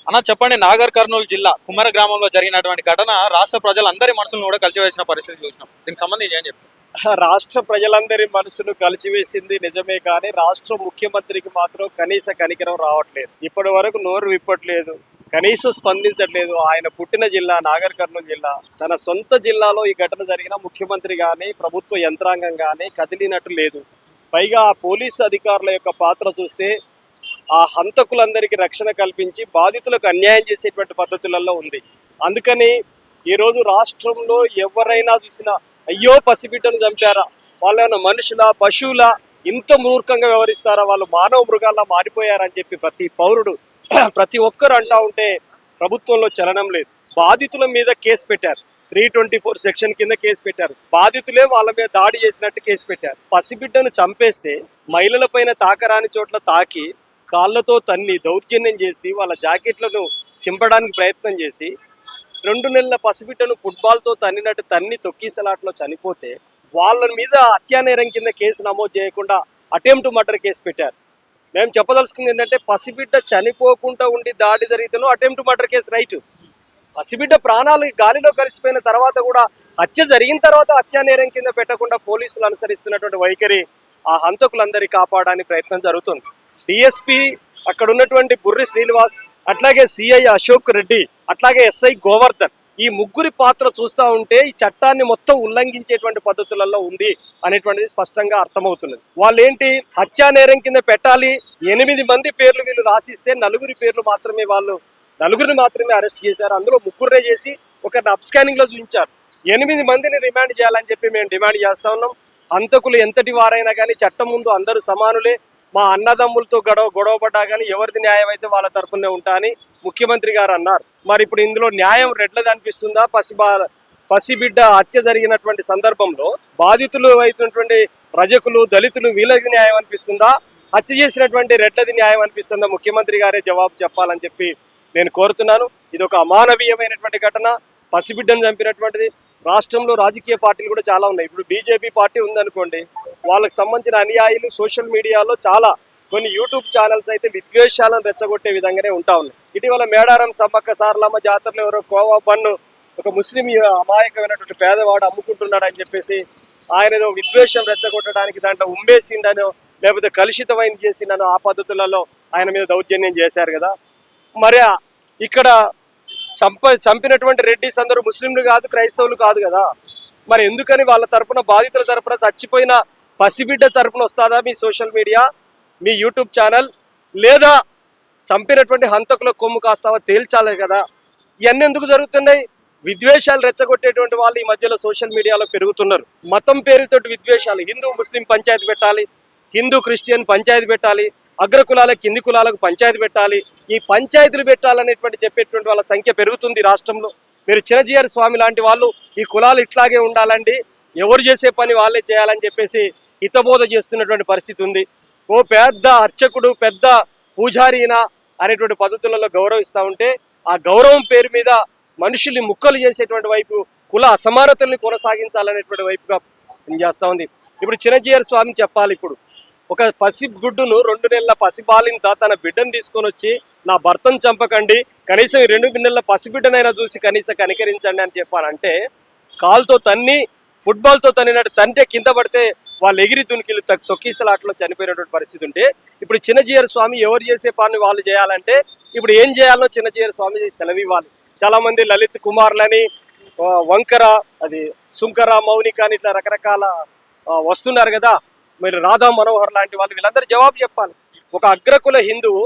అన్న చెప్పండి, నాగర్ కర్నూలు జిల్లా కుమ్మర గ్రామంలో జరిగినటువంటి ఘటన రాష్ట్ర ప్రజలందరి మనసులను కూడా కలిసివేసిన పరిస్థితి చూసినాం. దీనికి సంబంధించి ఏం చెప్తాం? రాష్ట్ర ప్రజలందరి మనసును కలిచివేసింది నిజమే, కానీ రాష్ట్ర ముఖ్యమంత్రికి మాత్రం కనీస కనికరం రావట్లేదు. ఇప్పటి వరకు నోరు విప్పట్లేదు, కనీసం స్పందించట్లేదు. ఆయన పుట్టిన జిల్లా నాగర్ కర్నూలు జిల్లా, తన సొంత జిల్లాలో ఈ ఘటన జరిగిన ముఖ్యమంత్రి కానీ ప్రభుత్వ యంత్రాంగం కానీ కదిలినట్టు లేదు. పైగా ఆ పోలీసు అధికారుల యొక్క పాత్ర చూస్తే ఆ హంతకులందరికీ రక్షణ కల్పించి బాధితులకు అన్యాయం చేసేటువంటి పద్ధతులలో ఉంది. అందుకని ఈరోజు రాష్ట్రంలో ఎవరైనా చూసినా అయ్యో పసిబిడ్డను చంపారా, వాళ్ళేమైనా మనుషుల పశువుల ఇంత మూర్ఖంగా వ్యవహరిస్తారా, వాళ్ళు మానవ మృగాల్లా మారిపోయారని చెప్పి ప్రతి పౌరుడు ప్రతి ఒక్కరు అంటా ఉంటే ప్రభుత్వంలో చలనం లేదు. బాధితుల మీద కేసు పెట్టారు, 324 సెక్షన్ కింద కేసు పెట్టారు. బాధితులే వాళ్ళ మీద దాడి చేసినట్టు కేసు పెట్టారు. పసిబిడ్డను చంపేస్తే మహిళల పైన తాకరాని చోట్ల తాకి కాళ్ళతో తన్ని దౌర్జన్యం చేసి వాళ్ళ జాకెట్లను చింపడానికి ప్రయత్నం చేసి 2 నెలల పసిబిడ్డను ఫుట్బాల్తో తన్నినట్టు తన్ని తొక్కిసలాట్లో చనిపోతే వాళ్ళ మీద హత్యానేరం కింద కేసు నమోదు చేయకుండా అటెంప్ట్ మర్డర్ కేసు పెట్టారు. మేము చెప్పదలుచుకుంది ఏంటంటే పసిబిడ్డ చనిపోకుండా ఉండి దాడి జరిగితేనో అటెంప్ట్ మర్డర్ కేసు రైట్. పసిబిడ్డ ప్రాణాలు గాలిలో కలిసిపోయిన తర్వాత కూడా హత్య జరిగిన తర్వాత హత్యానేరం కింద పెట్టకుండా పోలీసులు అనుసరిస్తున్నటువంటి వైఖరి ఆ హంతకులందరి కాపాడడానికి ప్రయత్నం జరుగుతుంది. డిఎస్పీ అక్కడ ఉన్నటువంటి బుర్రి శ్రీనివాస్, అట్లాగే సిఐ అశోక్ రెడ్డి, అట్లాగే ఎస్ఐ గోవర్ధన్, ఈ ముగ్గురి పాత్ర చూస్తూ ఉంటే ఈ చట్టాన్ని మొత్తం ఉల్లంఘించేటువంటి పద్ధతులలో ఉంది అనేటువంటిది స్పష్టంగా అర్థమవుతున్నది. వాళ్ళు ఏంటి, హత్యానేరం కింద పెట్టాలి, 8 మంది పేర్లు వీళ్ళు రాసిస్తే 4 పేర్లు మాత్రమే నలుగురిని మాత్రమే అరెస్ట్ చేశారు. అందులో 3 చేసి ఒకరిని అబ్స్కానింగ్ లో చూపించారు. 8 మందిని రిమాండ్ చేయాలని చెప్పి మేము డిమాండ్ చేస్తా ఉన్నాం. హంతకులు ఎంతటి వారైనా కానీ చట్టం ముందు అందరూ సమానులే. మా అన్నదమ్ములతో గొడవపడ్డా కానీ ఎవరిది న్యాయం అయితే వాళ్ళ తరపునే ఉంటా అని ముఖ్యమంత్రి గారు అన్నారు. మరి ఇప్పుడు ఇందులో న్యాయం రెడ్లది అనిపిస్తుందా? పసిబిడ్డ హత్య జరిగినటువంటి సందర్భంలో బాధితులు అయినటువంటి రజకులు, దళితులు వీళ్ళకి న్యాయం అనిపిస్తుందా? హత్య చేసినటువంటి రెడ్లది న్యాయం అనిపిస్తుందా? ముఖ్యమంత్రి గారే జవాబు చెప్పాలని చెప్పి నేను కోరుతున్నాను. ఇది ఒక అమానవీయమైనటువంటి ఘటన, పసిబిడ్డను చంపినటువంటిది. రాష్ట్రంలో రాజకీయ పార్టీలు కూడా చాలా ఉన్నాయి. ఇప్పుడు బీజేపీ పార్టీ ఉందనుకోండి, వాళ్ళకి సంబంధించిన అనుయాయులు సోషల్ మీడియాలో చాలా, కొన్ని యూట్యూబ్ ఛానల్స్ అయితే విద్వేషాలను రెచ్చగొట్టే విధంగానే ఉంటా ఉన్నాయి. ఇటీవల మేడారం సమ్మక్క సారలమ్మ జాతరలో ఎవరో కోవా బన్ను ఒక ముస్లిం అమాయకమైనటువంటి పేదవాడు అమ్ముకుంటున్నాడు అని చెప్పేసి ఆయన ఏదో విద్వేషం రెచ్చగొట్టడానికి దాంట్లో ఉమ్మేసిండనో లేకపోతే కలుషితమైన చేసిండనో ఆ పద్ధతులలో ఆయన మీద దౌర్జన్యం చేశారు కదా. మరి ఇక్కడ చంపినటువంటి రెడ్డిస్ అందరూ ముస్లింలు కాదు, క్రైస్తవులు కాదు కదా. మరి ఎందుకని వాళ్ళ తరపున, బాధితుల తరపున, చచ్చిపోయిన పసిబిడ్డ తరపున వస్తుందా మీ సోషల్ మీడియా, మీ యూట్యూబ్ ఛానల్? లేదా చంపినటువంటి హంతకుల కొమ్ము కాస్తావా తేల్చాలి కదా. ఇవన్నీ ఎందుకు జరుగుతున్నాయి? విద్వేషాలు రెచ్చగొట్టేటువంటి వాళ్ళు ఈ మధ్యలో సోషల్ మీడియాలో పెరుగుతున్నారు. మతం పేరుతోటి విద్వేషాలు, హిందూ ముస్లిం పంచాయతీ పెట్టాలి, హిందూ క్రిస్టియన్ పంచాయతీ పెట్టాలి, అగ్రకులాలకు కింది కులాలకు పంచాయతీ పెట్టాలి. ఈ పంచాయతీలు పెట్టాలనేటువంటి చెప్పేటువంటి వాళ్ళ సంఖ్య పెరుగుతుంది రాష్ట్రంలో. మీరు చిరంజీవి స్వామి లాంటి వాళ్ళు ఈ కులాలు ఇట్లాగే ఉండాలండి, ఎవరు చేసే పని వాళ్ళే చేయాలని చెప్పేసి హితబోధ చేస్తున్నటువంటి పరిస్థితి ఉంది. ఓ పెద్ద అర్చకుడు, పెద్ద పూజారీనా అనేటువంటి పద్ధతులలో గౌరవిస్తూ ఉంటే ఆ గౌరవం పేరు మీద మనుషుల్ని ముక్కలు చేసేటువంటి వైపు, కుల అసమానతల్ని కొనసాగించాలనేటువంటి వైపుగా పనిచేస్తూ ఉంది. ఇప్పుడు చిరంజీవి స్వామి చెప్పాలి, ఇప్పుడు ఒక పసిగుడ్డును 2 నెలల పసిబాలింత తన బిడ్డను తీసుకొని వచ్చి నా భర్తను చంపకండి, కనీసం 2 నెలల పసిబిడ్డనైనా చూసి కనీసం కనికరించండి అని చెప్పానంటే, కాల్తో తన్ని ఫుట్బాల్తో తన్నినట్టు తంటే కింద పడితే వాళ్ళు ఎగిరి దునికిలు తొక్కిసలాట్లో చనిపోయినటువంటి పరిస్థితి ఉంటే, ఇప్పుడు చిన్నజీయర్ స్వామి ఎవరు చేసే పని వాళ్ళు చేయాలంటే ఇప్పుడు ఏం చేయాలో చిన్నజీయర్ స్వామి సెలవు ఇవ్వాలి. చాలా మంది లలిత్ కుమార్లని, వంకర, అది సుంకర, మౌనిక అని ఇట్లా రకరకాల వస్తున్నారు కదా. మీరు రాధా మనోహర్ లాంటి వాళ్ళు, వీళ్ళందరూ జవాబు చెప్పాలి. ఒక అగ్రకుల హిందువు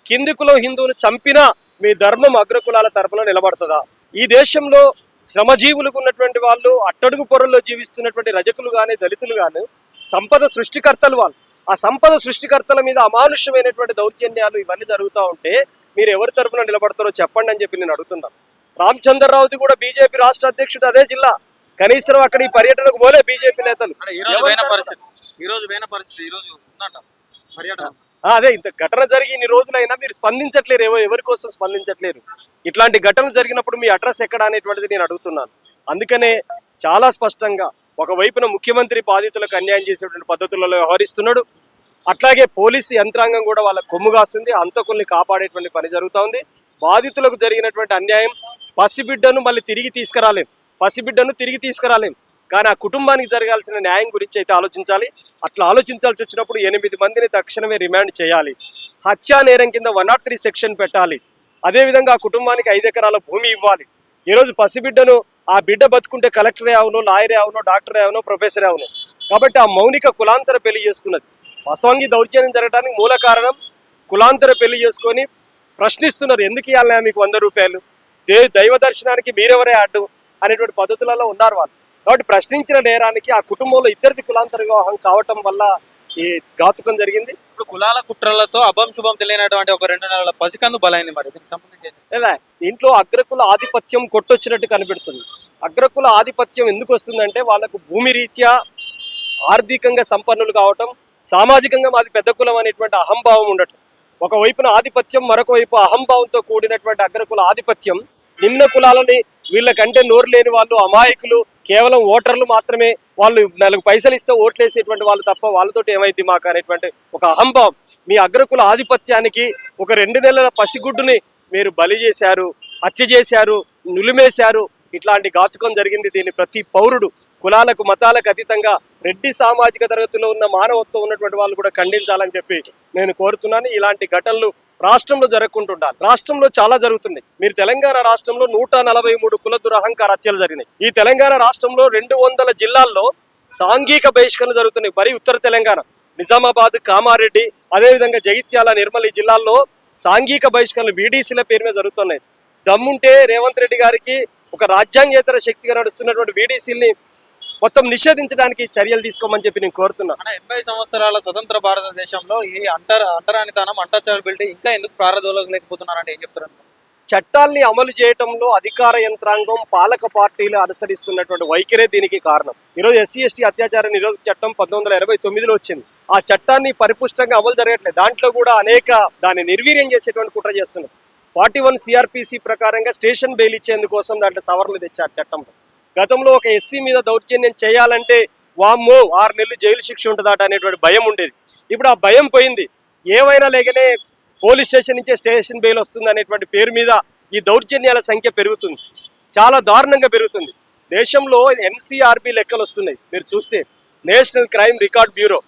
కింది కుల హిందువును చంపినా మీ ధర్మం అగ్రకులాల తరపున నిలబడుతుందా? ఈ దేశంలో శ్రమజీవులకు ఉన్నటువంటి వాళ్ళు, అట్టడుగు పొరల్లో జీవిస్తున్నటువంటి రజకులు కానీ, దళితులు కానీ సంపద సృష్టికర్తలు వాళ్ళు. ఆ సంపద సృష్టికర్తల మీద అమానుష్యమైనటువంటి దౌర్జన్యాలు ఇవన్నీ జరుగుతూ ఉంటే మీరు ఎవరి తరపున నిలబడతారో చెప్పండి అని చెప్పి నేను అడుగుతున్నాను. రామచంద్రరావుది కూడా బీజేపీ రాష్ట్ర అధ్యక్షుడు అదే జిల్లా, కనీసం అక్కడ ఈ పర్యటనకు పోలే బీజేపీ నేతలు. అదే ఇంత ఘటన జరిగి ఇన్ని రోజులైనా మీరు స్పందించట్లేరు, ఎవరి కోసం స్పందించట్లేరు. ఇట్లాంటి ఘటనలు జరిగినప్పుడు మీ అడ్రస్ ఎక్కడ అనేటువంటిది నేను అడుగుతున్నాను. అందుకనే చాలా స్పష్టంగా ఒకవైపున ముఖ్యమంత్రి బాధితులకు అన్యాయం చేసేటువంటి పద్ధతులలో వ్యవహరిస్తున్నాడు, అట్లాగే పోలీసు యంత్రాంగం కూడా వాళ్ళ కొమ్ముగాస్తుంది, హంతకుల్ని కాపాడేటువంటి పని జరుగుతూ ఉంది. బాధితులకు జరిగినటువంటి అన్యాయం, పసిబిడ్డను మళ్ళీ తిరిగి తీసుకురాలేం, కానీ ఆ కుటుంబానికి జరగాల్సిన న్యాయం గురించి అయితే ఆలోచించాలి. అట్లా ఆలోచించాల్సి వచ్చినప్పుడు 8 మందిని తక్షణమే రిమాండ్ చేయాలి. హత్యా నేరం కింద 103 సెక్షన్ పెట్టాలి. అదేవిధంగా ఆ కుటుంబానికి 5 ఎకరాల భూమి ఇవ్వాలి. ఈరోజు పసిబిడ్డను ఆ బిడ్డ బతుకుంటే కలెక్టరే అవును, లాయరే అవును, డాక్టరే అవును, ప్రొఫెసరే అవును. కాబట్టి ఆ మౌనిక కులాంతర పెళ్లి చేసుకున్నది. వాస్తవానికి దౌర్జన్యం జరగడానికి మూల కారణం కులాంతర పెళ్లి చేసుకొని ప్రశ్నిస్తున్నారు, ఎందుకు ఇవ్వాలి మీకు 100 రూపాయలు, దైవ దర్శనానికి మీరెవరే అడ్డు అనేటువంటి పద్ధతులలో ఉన్నారు వాళ్ళు. కాబట్టి ప్రశ్నించిన నేరానికి ఆ కుటుంబంలో ఇద్దరిది కులాంతర వివాహం కావటం వల్ల ఈ ఘాతుకం జరిగింది. ఇప్పుడు కులాల కుట్రలతో అభం శుభం తెలియనటువంటి ఒక 2 నెలల పసికందు బలైంది. మరి దీనికి సంబంధించి లేదా ఇంట్లో అగ్రకుల ఆధిపత్యం కొట్టొచ్చినట్టు కనిపెడుతుంది. అగ్రకుల ఆధిపత్యం ఎందుకు వస్తుందంటే వాళ్ళకు భూమి రీత్యా ఆర్థికంగా సంపన్నులు కావటం, సామాజికంగా మాది పెద్ద కులం అనేటువంటి అహంభావం ఉండటం. ఒకవైపున ఆధిపత్యం, మరొక వైపు అహంభావంతో కూడినటువంటి అగ్రకుల ఆధిపత్యం నిమ్న కులాలని, వీళ్ళకంటే నోరు లేని వాళ్ళు, అమాయకులు, కేవలం ఓటర్లు మాత్రమే, వాళ్ళు 4 పైసలు ఇస్తే ఓట్లేసేటువంటి వాళ్ళు తప్ప వాళ్ళతోటి ఏమైంది మాకు అనేటువంటి ఒక అహంభావం. మీ అగ్రకుల ఆధిపత్యానికి ఒక 2 నెలల పసిగుడ్డుని మీరు బలి చేశారు, హత్య చేశారు, నులిమేశారు. ఇట్లాంటి ఘాతుకం జరిగింది. దీన్ని ప్రతి పౌరుడు కులాలకు మతాలకు అతీతంగా రెడ్డి సామాజిక తరగతిలో ఉన్న మానవత్వం ఉన్నటువంటి వాళ్ళు కూడా ఖండించాలని చెప్పి నేను కోరుతున్నాను. ఇలాంటి ఘటనలు రాష్ట్రంలో జరగకుంటుండాలి. రాష్ట్రంలో చాలా జరుగుతున్నాయి. మీరు తెలంగాణ రాష్ట్రంలో 143 కుల దురహంకార హత్యలు జరిగినాయి. ఈ తెలంగాణ రాష్ట్రంలో 200 జిల్లాల్లో సాంఘిక బహిష్కరణ జరుగుతున్నాయి. మరి ఉత్తర తెలంగాణ నిజామాబాద్, కామారెడ్డి, అదేవిధంగా జగిత్యాల, నిర్మల్ ఈ జిల్లాల్లో సాంఘిక బహిష్కరణలు వీడీసీల పేరు మీద జరుగుతున్నాయి. దమ్ముంటే రేవంత్ రెడ్డి గారికి ఒక రాజ్యాంగేతర శక్తిగా నడుస్తున్నటువంటి వీడీసీల్ని మొత్తం నిషేధించడానికి చర్యలు తీసుకోమని చెప్పి నేను కోరుతున్నా. 80 సంవత్సరాల స్వతంత్ర భారతదేశంలో ఈ అంటరానితనం, అంటచబిలిటీ ఇంకా ఎందుకు ప్రారంభలేకపోతున్నారంటే ఏం చెప్తారు? చట్టాల్ని అమలు చేయటంలో అధికార యంత్రాంగం, పాలక పార్టీలు అనుసరిస్తున్నటువంటి వైఖరే దీనికి కారణం. ఈరోజు SC/ST అత్యాచార నిరోధక చట్టం 1989లో వచ్చింది. ఆ చట్టాన్ని పరిపుష్టంగా అమలు జరగట్లేదు. దాంట్లో కూడా దాన్ని నిర్వీర్యం చేసేటువంటి కుట్ర చేస్తున్నారు. 41 CRPC ప్రకారంగా స్టేషన్ బెయిల్ ఇచ్చేందుకోసం దాంట్లో సవరణలు తెచ్చారు చట్టంలో. గతంలో ఒక SC మీద దౌర్జన్యం చేయాలంటే వామ్మో 6 నెలలు జైలు శిక్ష ఉంటుందట అనేటువంటి భయం ఉండేది. ఇప్పుడు ఆ భయం పోయింది. ఏమైనా లేకనే పోలీస్ స్టేషన్ నుంచే స్టేషన్ బెయిల్ వస్తుంది అనేటువంటి పేరు మీద ఈ దౌర్జన్యాల సంఖ్య పెరుగుతుంది, చాలా దారుణంగా పెరుగుతుంది. దేశంలో NCRB లెక్కలు వస్తున్నాయి. మీరు చూస్తే నేషనల్ క్రైమ్ రికార్డ్ బ్యూరో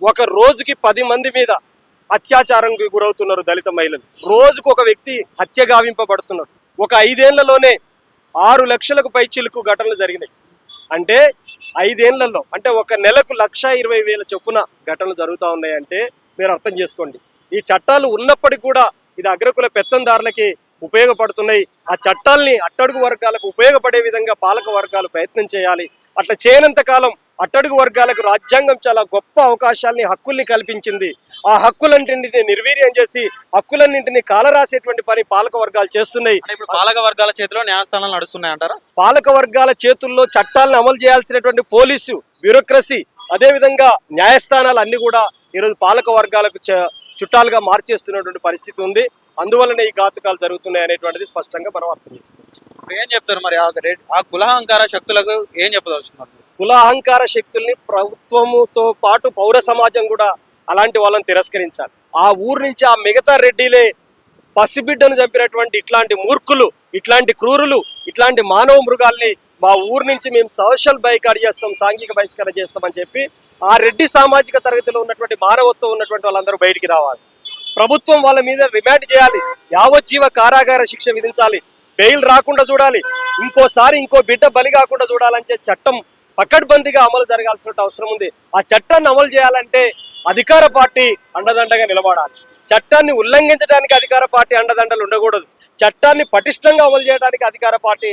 ఒక రోజుకి 10 మంది మీద అత్యాచారంకి గురవుతున్నారు దళిత మహిళలు. రోజుకు ఒక వ్యక్తి హత్య గావింపబడుతున్నారు. ఒక 5 ఏళ్లలోనే 6 లక్షలకు పైచిలుకు ఘటనలు జరిగినాయి. అంటే 5 ఏళ్లలో, అంటే ఒక నెలకు 1,20,000 చొప్పున ఘటనలు జరుగుతూ ఉన్నాయంటే మీరు అర్థం చేసుకోండి. ఈ చట్టాలు ఉన్నప్పటికీ కూడా ఇది అగ్రకుల పెత్తందారులకి ఉపయోగపడుతున్నాయి. ఆ చట్టాల్ని అట్టడుగు వర్గాలకు ఉపయోగపడే విధంగా పాలక వర్గాలు ప్రయత్నం చేయాలి. అట్లా చేయనంత కాలం అట్టడుగు వర్గాలకు రాజ్యాంగం చాలా గొప్ప అవకాశాలని, హక్కుల్ని కల్పించింది. ఆ హక్కులన్నింటినీ నిర్వీర్యం చేసి హక్కులన్నింటినీ కాలరాసేటువంటి పని పాలక వర్గాలు చేస్తున్నాయి. ఇప్పుడు పాలక వర్గాల చేతిలో న్యాయస్థానాలు నడుస్తున్నాయి అంటారా? పాలక వర్గాల చేతుల్లో చట్టాలను అమలు చేయాల్సినటువంటి పోలీసు, బ్యూరోక్రసీ, అదేవిధంగా న్యాయస్థానాలు అన్ని కూడా ఈరోజు పాలక వర్గాలకు చుట్టాలుగా మార్చేస్తున్నటువంటి పరిస్థితి ఉంది. అందువల్లనే ఈ ఘాతుకాలు జరుగుతున్నాయి అనేటువంటిది స్పష్టంగా మనం అర్థం చేసుకోవచ్చు. ఏం చెప్తారు మరి ఆ కులహంకార శక్తులకు ఏం చెప్పదలుచుకున్నారు? కుల అహంకార శక్తుల్ని ప్రభుత్వముతో పాటు పౌర సమాజం కూడా అలాంటి వాళ్ళని తిరస్కరించాలి. ఆ ఊరు నుంచి ఆ మిగతా రెడ్డిలే పసిబిడ్డను చంపినటువంటి ఇట్లాంటి మూర్ఖులు, ఇట్లాంటి క్రూరులు, ఇట్లాంటి మానవ మృగాల్ని మా ఊరు నుంచి మేము సోషల్ బైకాట్ చేస్తాం, సాంఘిక బహిష్కరణ చేస్తామని చెప్పి ఆ రెడ్డి సామాజిక తరగతిలో ఉన్నటువంటి మానవత్వం ఉన్నటువంటి వాళ్ళందరూ బయటికి రావాలి. ప్రభుత్వం వాళ్ళ మీద రిమాండ్ చేయాలి, యావజ్జీవ కారాగార శిక్ష విధించాలి, బెయిల్ రాకుండా చూడాలి, ఇంకోసారి ఇంకో బిడ్డ బలి కాకుండా చూడాలంటే చట్టం పకడ్బందీగా అమలు జరగాల్సిన అవసరం ఉంది. ఆ చట్టాన్ని అమలు చేయాలంటే అధికార పార్టీ అండదండగా నిలబడాలి. చట్టాన్ని ఉల్లంఘించడానికి అధికార పార్టీ అండదండలు ఉండకూడదు. చట్టాన్ని పటిష్టంగా అమలు చేయడానికి అధికార పార్టీ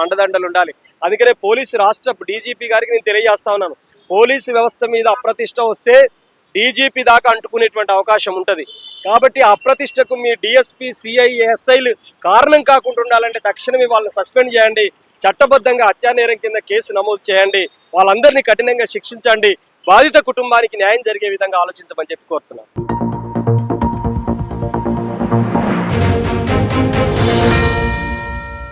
అండదండలు ఉండాలి. అందుకనే పోలీసు రాష్ట్ర DGP గారికి నేను తెలియజేస్తా ఉన్నాను, పోలీసు వ్యవస్థ మీద అప్రతిష్ట వస్తే DGP దాకా అంటుకునేటువంటి అవకాశం ఉంటుంది. కాబట్టి ఆ అప్రతిష్టకు మీ DSP, CI, SIలు కారణం కాకుండా ఉండాలంటే తక్షణమే వాళ్ళని సస్పెండ్ చేయండి, చట్టబద్ధంగా హత్యానేరం కింద కేసు నమోదు చేయండి, వాళ్ళందరినీ కఠినంగా శిక్షించండి, బాధిత కుటుంబానికి న్యాయం జరిగే విధంగా ఆలోచించమని చెప్పి కోరుతున్నాను.